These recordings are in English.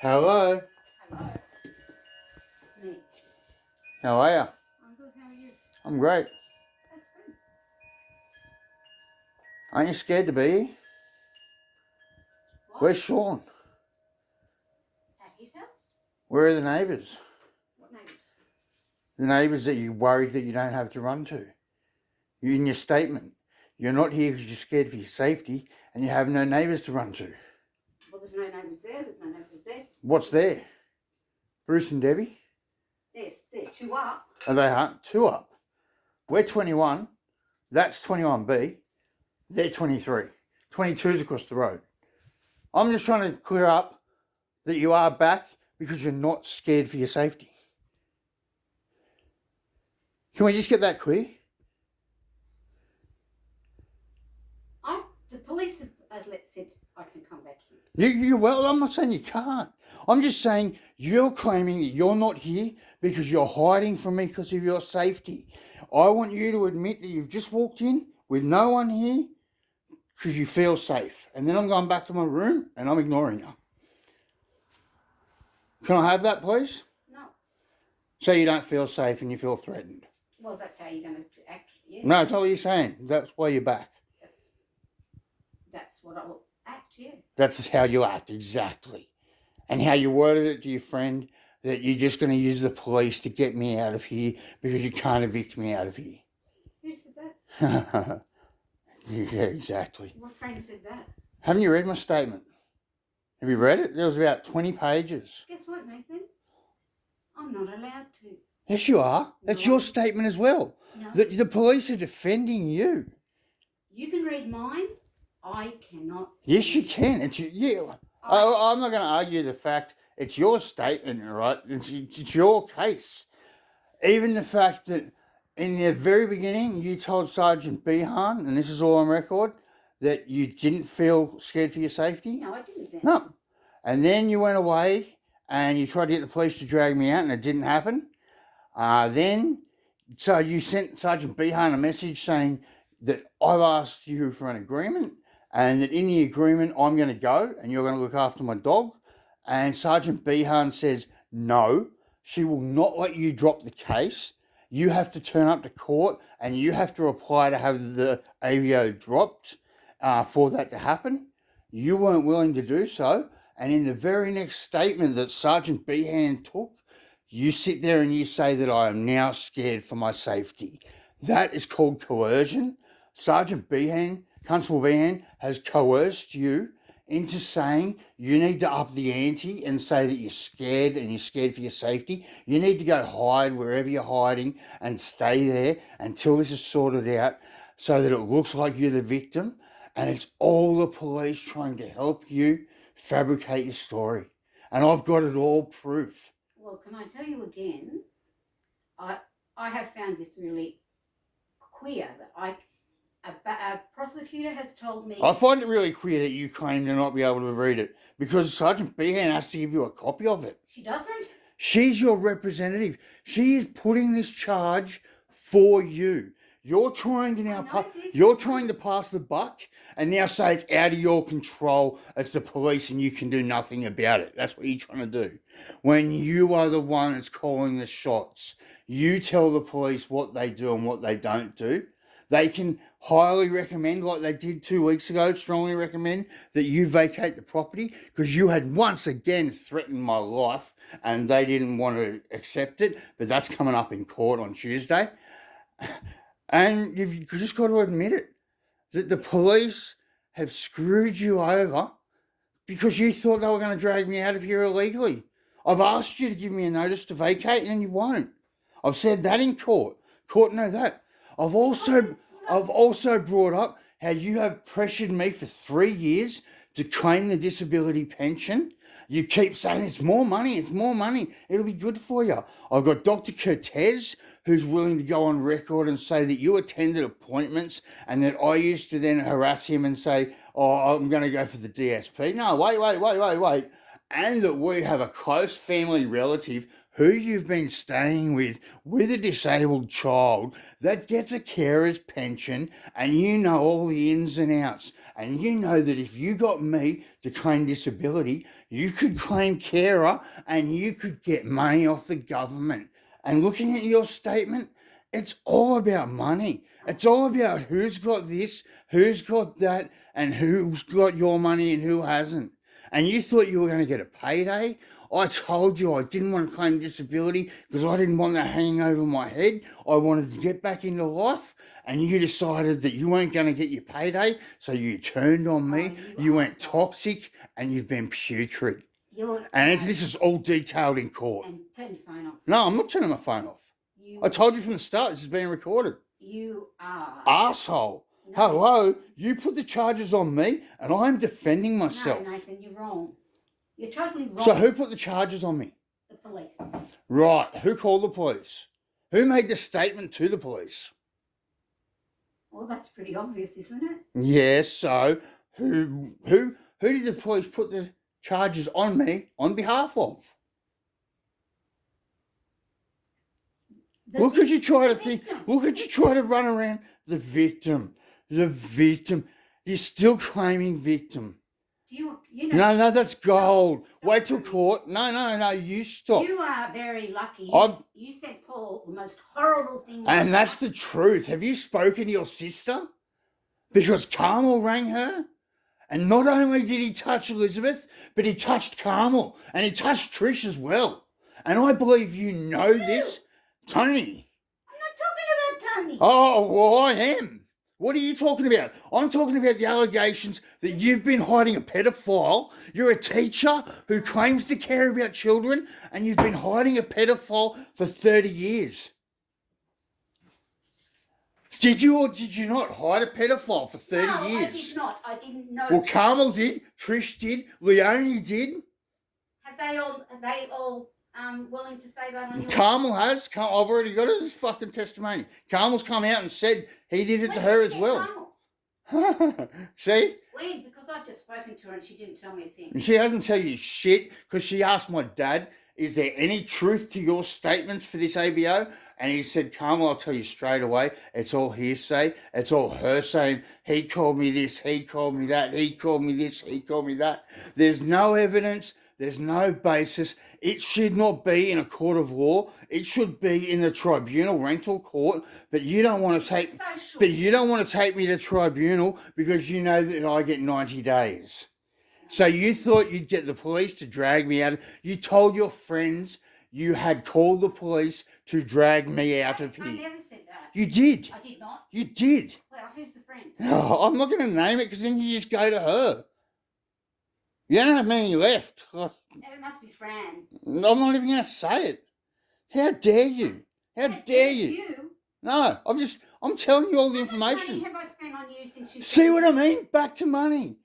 Hello. Hello. Me. How are you? I'm good, how are you? I'm great. That's good. Aren't you scared to be here? What? Where's Sean? At his house? Where are the neighbours? What neighbours? The neighbours that you're worried that you don't have to run to. You in your statement. You're not here because you're scared for your safety and you have no neighbours to run to. Well, there's no neighbours there. There's no neighbours there. What's there? Bruce and Debbie? They're two up. Are they two up? We're 21. That's 21B. They're 23. 22's across the road. I'm just trying to clear up that you are back because you're not scared for your safety. Can we just get that clear? The police have said I can come back here. Well, I'm not saying you can't. I'm just saying you're claiming that you're not here because you're hiding from me because of your safety. I want you to admit that you've just walked in with no one here because you feel safe. And then I'm going back to my room and I'm ignoring you. Can I have that, please? No. So you don't feel safe and you feel threatened. Well, that's how you're going to act. Yeah. No, it's not what you're saying. That's why you're back. That's what I will act, yeah. That's how you act, exactly. And how you worded it to your friend that you're just going to use the police to get me out of here because you can't evict me out of here. Who said that? Yeah, exactly. What friend said that? Haven't you read my statement? Have you read it? There was about 20 pages. Guess what, Nathan? I'm not allowed to. Yes, you are. That's your statement as well. No. The police are defending you. You can read mine. I cannot. Yes, you can. It's you. I'm not going to argue the fact it's your statement, right? It's your case. Even the fact that in the very beginning you told Sergeant Behan, and this is all on record, that you didn't feel scared for your safety. No, I didn't then. No. And then you went away and you tried to get the police to drag me out and it didn't happen. So you sent Sergeant Behan a message saying that I've asked you for an agreement and that in the agreement I'm going to go and you're going to look after my dog. And Sergeant Behan says, no, she will not let you drop the case. You have to turn up to court and you have to apply to have the AVO dropped for that to happen. You weren't willing to do so. And in the very next statement that Sergeant Behan took, you sit there and you say that I am now scared for my safety. That is called coercion. Sergeant Behan, Constable Behan, has coerced you into saying you need to up the ante and say that you're scared and you're scared for your safety. You need to go hide wherever you're hiding and stay there until this is sorted out so that it looks like you're the victim. And it's all the police trying to help you fabricate your story. And I've got it all proof. Well, can I tell you again, I have found this really queer that a prosecutor has told me... I find it really queer that you claim to not be able to read it because Sergeant Behan has to give you a copy of it. She doesn't? She's your representative. She is putting this charge for you. You're trying to pass the buck and now say it's out of your control. It's the police and you can do nothing about it. That's what you're trying to do. When you are the one that's calling the shots, you tell the police what they do and what they don't do. They can highly recommend, like they did 2 weeks ago, strongly recommend that you vacate the property because you had once again threatened my life and they didn't want to accept it. But that's coming up in court on Tuesday. And you've just got to admit it, that the police have screwed you over because you thought they were going to drag me out of here illegally. I've asked you to give me a notice to vacate and you won't. I've said that in court. Court know that. I've also brought up how you have pressured me for 3 years to claim the disability pension. You keep saying it's more money, it'll be good for you. I've got Dr. Cortez who's willing to go on record and say that you attended appointments and that I used to then harass him and say, oh, I'm going to go for the DSP. No, wait. And that we have a close family relative who you've been staying with a disabled child that gets a carer's pension, and you know all the ins and outs. And you know that if you got me to claim disability, you could claim carer and you could get money off the government. And looking at your statement, it's all about money. It's all about who's got this, who's got that, and who's got your money and who hasn't. And you thought you were going to get a payday? I told you I didn't want to claim disability because I didn't want that hanging over my head. I wanted to get back into life, and you decided that you weren't going to get your payday, so you turned on me. You went toxic, and you've been putrid. This is all detailed in court. And turn your phone off. No, I'm not turning my phone off. I told you from the start this is being recorded. You are. Arsehole. No. Hello, you put the charges on me, and I'm defending myself. No, Nathan, you're wrong. You're totally wrong. So who put the charges on me? The police. Right. Who called the police? Who made the statement to the police? Well, that's pretty obvious, isn't it? Yes. So who did the police put the charges on me on behalf of? Look at you try to think. Look at you try to run around the victim. The victim. You're still claiming victim. You know, no, that's gold. Wait till court. No, you stop. You are very lucky. You said, Paul, the most horrible thing. And that's the truth. Have you spoken to your sister? Because Carmel rang her. And not only did he touch Elizabeth, but he touched Carmel. And he touched Trish as well. And I believe you know this. Tony. I'm not talking about Tony. Oh, well, I am. What are you talking about? I'm talking about the allegations that you've been hiding a pedophile. You're a teacher who claims to care about children, and you've been hiding a pedophile for 30 years. Did you or did you not hide a pedophile for 30 years? I did not. I didn't know. Well, Carmel did, Trish did, Leonie did. Are they all willing to say that on your Carmel has. I've already got his fucking testimony. Carmel's come out and said he did it to her as well. See? When? Because I've just spoken to her and she didn't tell me a thing. She hasn't tell you shit because she asked my dad, is there any truth to your statements for this ABO? And he said, Carmel, I'll tell you straight away, it's all hearsay. It's all her saying, he called me this, he called me that, he called me this, he called me that. There's no evidence. There's no basis. It should not be in a court of law. It should be in the tribunal rental court. But you don't want to take. But you don't want to take me to tribunal because you know that I get 90 days. So you thought you'd get the police to drag me out. You told your friends you had called the police to drag me out of here. I never said that. You did. I did not. You did. Well, who's the friend? Oh, I'm not going to name it because then you just go to her. You don't have many left. It must be Fran. I'm not even going to say it. How dare you? How dare you? No, I'm telling you all the information. How much money have I spent on you since you... See what I mean? Back to money.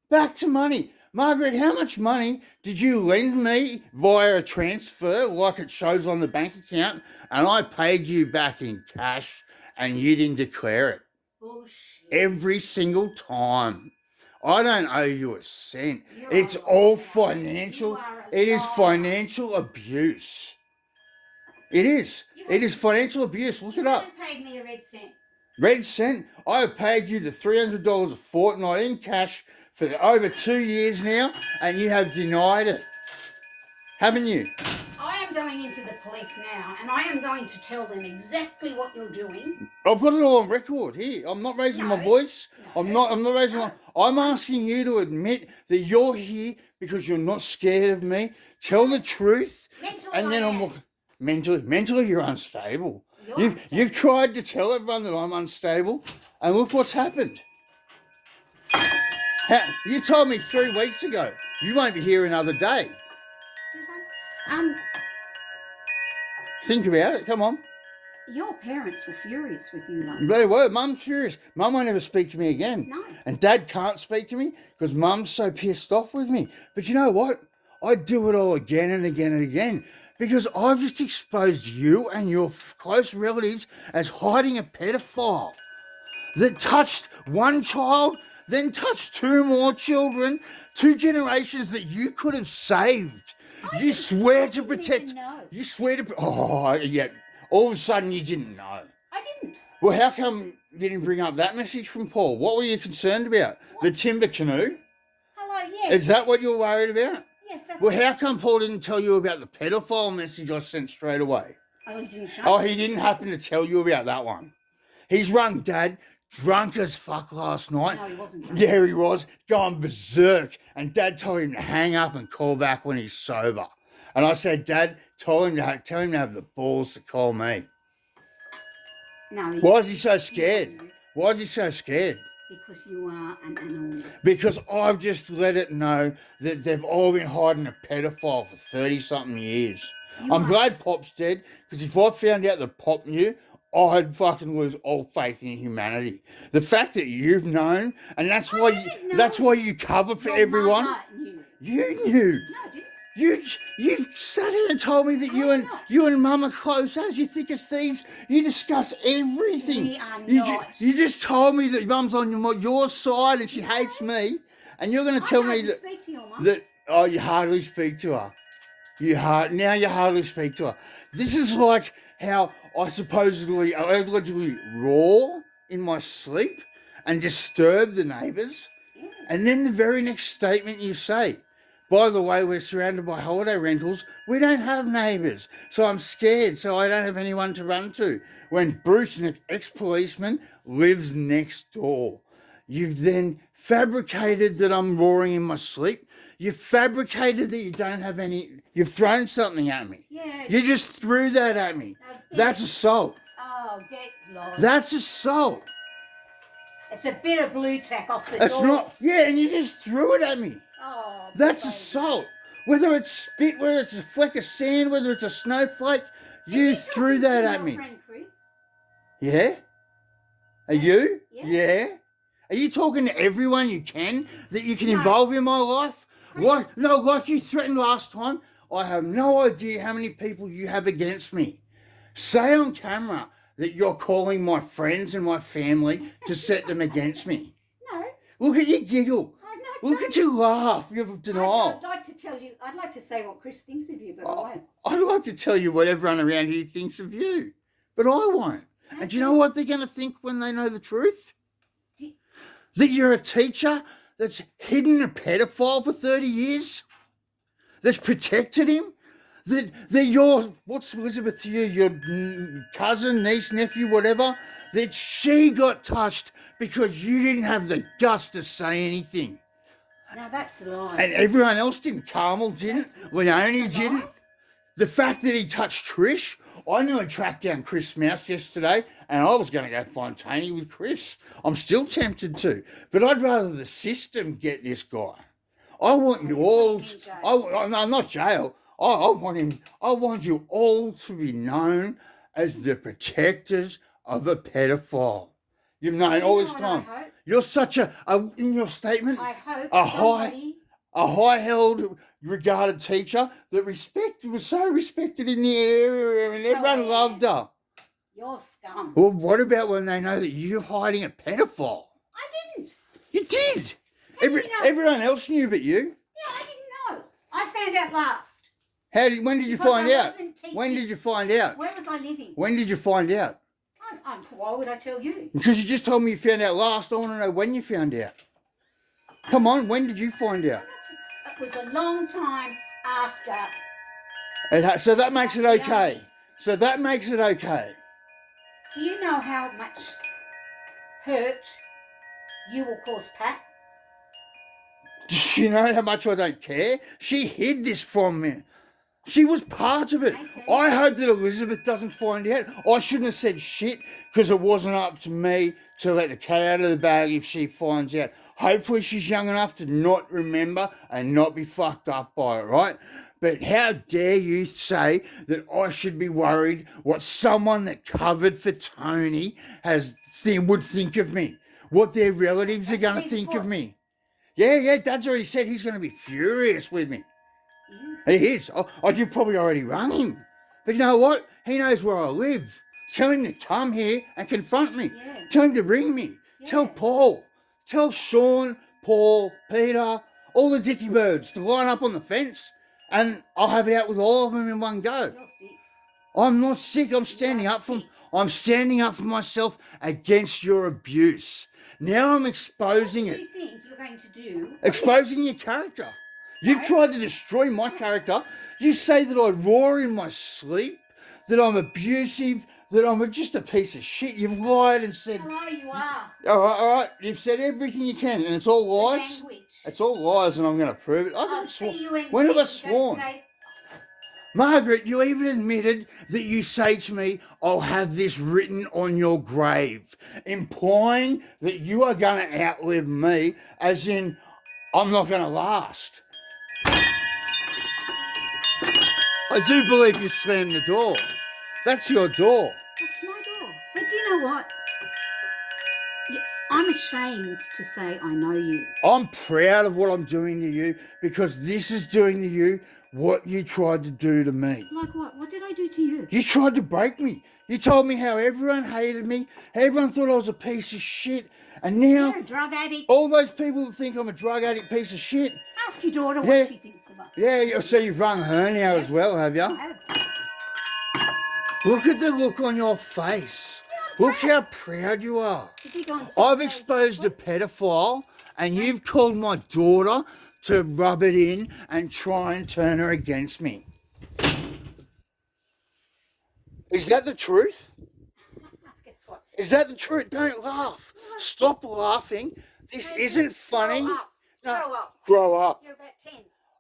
Back to money. Margaret, how much money did you lend me via a transfer like it shows on the bank account and I paid you back in cash and you didn't declare it? Bullshit. Every single time. I don't owe you a cent. It's all financial. It is financial abuse. It is. It is financial abuse. Look it up. You haven't paid me a red cent. Red cent? I have paid you the $300 a fortnight in cash for over 2 years now, and you have denied it. Haven't you? I am going into the police now, and I am going to tell them exactly what you're doing. I've got it all on record here. I'm not raising my voice. No, I'm not raising my... I'm asking you to admit that you're here because you're not scared of me. Tell the truth. Mentally you're unstable. You've tried to tell everyone that I'm unstable, and look what's happened. You told me 3 weeks ago. You won't be here another day. Did I? Think about it. Come on. Your parents were furious with you last night. They were. Mum's furious. Mum won't ever speak to me again. No. And Dad can't speak to me because Mum's so pissed off with me. But you know what? I'd do it all again and again and again because I've just exposed you and your close relatives as hiding a pedophile that touched one child, then touched 2 more children, 2 generations that you could have saved. You swear to didn't protect. even know. You swear to. Oh, yeah. All of a sudden, you didn't know. I didn't. Well, how come you didn't bring up that message from Paul? What were you concerned about? The timber canoe? Hello, yes. Is that what you're worried about? Yes, that's Well, how come Paul didn't tell you about the pedophile message I sent straight away? Oh, you didn't show Oh, he didn't happen to tell you about that one. He's rung Dad drunk as fuck last night. No, he wasn't drunk. Yeah, he was going berserk. And Dad told him to hang up and call back when he's sober. And I said, Dad, tell him to have the balls to call me. No. Why is he so scared? Why is he so scared? Because you are an animal. Because I've just let it know that they've all been hiding a pedophile for 30-something years. I'm glad Pop's dead, because if I found out that Pop knew, I'd fucking lose all faith in humanity. The fact that you've known, and that's why you cover for Your everyone. mother knew. You knew. No, I didn't. You've sat here and told me that you and Mum are close as you thick as thieves. You discuss everything. We are not. You just told me that Mum's on your side and she hates me, and you're going to tell me speak to your mum. that you hardly speak to her. You hardly speak to her. This is like how I allegedly roar in my sleep and disturb the neighbours, and then the very next statement you say, by the way, we're surrounded by holiday rentals. We don't have neighbours, so I'm scared, so I don't have anyone to run to. When Bruce, an ex-policeman, lives next door. You've then fabricated that I'm roaring in my sleep. You've fabricated that you don't have any... You've thrown something at me. Yeah. You just threw that at me. That's assault. Oh, get lost. That's assault. It's a bit of blue tack off the That's door. not... Yeah, and you just threw it at me. Oh, That's baby. assault. Whether it's spit, whether it's a fleck of sand, whether it's a snowflake, you threw that at me. Friend Chris? Yeah? Are you? Yeah. Are you talking to everyone you can that you can involve in my life? Like you threatened last time. I have no idea how many people you have against me. Say on camera that you're calling my friends and my family to set them against me. No. Look at you giggle. No, Look at you laugh. You have denial. I'd like to say what Chris thinks of you, but I won't. I'd like to tell you what everyone around here thinks of you, but I won't. And do you know what they're going to think when they know the truth? That you're a teacher that's hidden a pedophile for 30 years? That's protected him? That you're, what's Elizabeth to you, your cousin, niece, nephew, whatever? That she got touched because you didn't have the guts to say anything. Now that's a lie. And everyone else didn't. Carmel didn't. Leonie didn't. The fact that he touched Trish, I nearly tracked down Chris Mouse yesterday, and I was going to go find Tony with Chris. I'm still tempted to, but I'd rather the system get this guy. I want you all. No, not jail. I want him. I want you all to be known as the protectors of a pedophile. You've known all this time. You're such in your statement, I hope a high-held, regarded teacher that was so respected in the area and everyone loved her. You're scum. Well, what about when they know that you're hiding a pedophile? I didn't. You did. You know? Everyone else knew but you. Yeah, I didn't know. I found out last. When did you Because find I out? wasn't teaching. When did you find out? Where was I living? When did you find out? Why would I tell you? Because you just told me you found out last. I want to know when you found out. Come on, when did you find out? It was a long time after. So that makes it okay. So that makes it okay. Do you know how much hurt you will cause Pat? Does she know how much I don't care? She hid this from me. She was part of it. I hope that Elizabeth doesn't find out. I shouldn't have said shit because it wasn't up to me to let the cat out of the bag if she finds out. Hopefully she's young enough to not remember and not be fucked up by it, right? But how dare you say that I should be worried what someone that covered for Tony would think of me? What their relatives are going to think of me? Yeah, Dad's already said he's going to be furious with me. He is. You probably already rung him. But you know what? He knows where I live. Tell him to come here and confront me. Yeah. Tell him to ring me. Yeah. Tell Paul. Tell Sean, Paul, Peter, all the dicky birds to line up on the fence and I'll have it out with all of them in one go. You're sick. I'm not sick. I'm standing are up for. sick. I'm standing up for myself against your abuse. Now I'm exposing What it. do you think you're going to do? Exposing your character. You've No. tried to destroy my character. You say that I roar in my sleep, that I'm abusive, that I'm just a piece of shit. You've lied and said, Hello, you are. all right, you've said everything you can, and it's all lies. Language. It's all lies, and I'm going to prove it. I I'll haven't see sworn. you in When have I Don't sworn? say- Margaret, you even admitted that you say to me, I'll have this written on your grave, implying that you are going to outlive me, as in, I'm not going to last. I do believe you slammed the door. That's your door. That's my door. But do you know what? I'm ashamed to say I know you. I'm proud of what I'm doing to you because this is doing to you what you tried to do to me. Like what? What did I do to you? You tried to break me. You told me how everyone hated me, how everyone thought I was a piece of shit, and now You're a drug addict. all those people that think I'm a drug addict piece of shit. Ask your daughter Yeah. what she thinks of us. Yeah, so you've rung her now as well, have you? Look at the look on your face. Look how proud you are. Did you go and I've exposed a pedophile, and you've called my daughter to rub it in and try and turn her against me. Is that the truth? Guess what? Is that the truth? Don't laugh. Stop laughing. This isn't funny. Grow up. No, Grow up. grow up. You're about 10.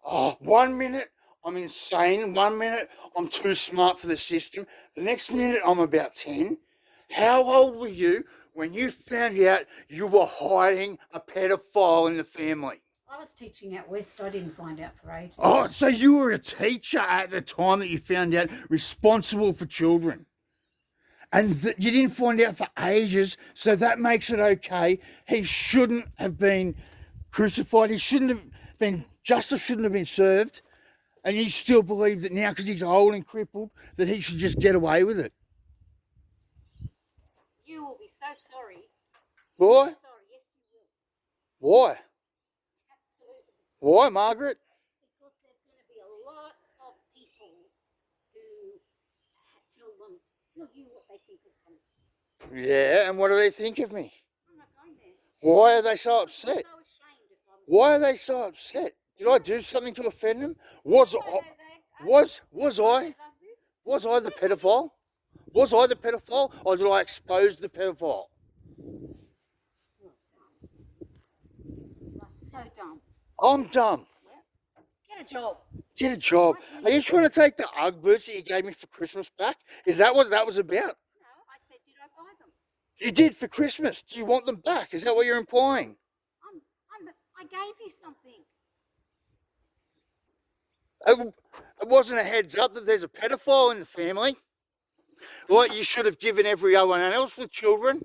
Oh, 1 minute I'm insane. 1 minute I'm too smart for the system. The next minute I'm about 10. How old were you when you found out you were hiding a pedophile in the family? I was teaching out west. I didn't find out for ages. Oh, so you were a teacher at the time that you found out, responsible for children. And you didn't find out for ages, so that makes it okay. He shouldn't have been crucified. He shouldn't have been, justice shouldn't have been served. And you still believe that now, because he's old and crippled, that he should just get away with it. You will be so sorry. Why? Sorry, yes you will. Why? Absolutely. Why, Margaret? Because there's going to be a lot of people who tell you what they think of them. Yeah, and what do they think of me? I'm not going there. Why are they so I'm upset? so ashamed if I was. Why are they so upset? Did I do something to offend them? Was I the pedophile? Was I the pedophile, or did I expose the pedophile? You're so dumb. I'm dumb. Get a job. Get a job. Are you trying to take the Ugg boots that you gave me for Christmas back? Is that what that was about? No, I said, did I buy them? You did for Christmas. Do you want them back? Is that what you're implying? I gave you something. It wasn't a heads up that there's a pedophile in the family. Like you should have given everyone else with children.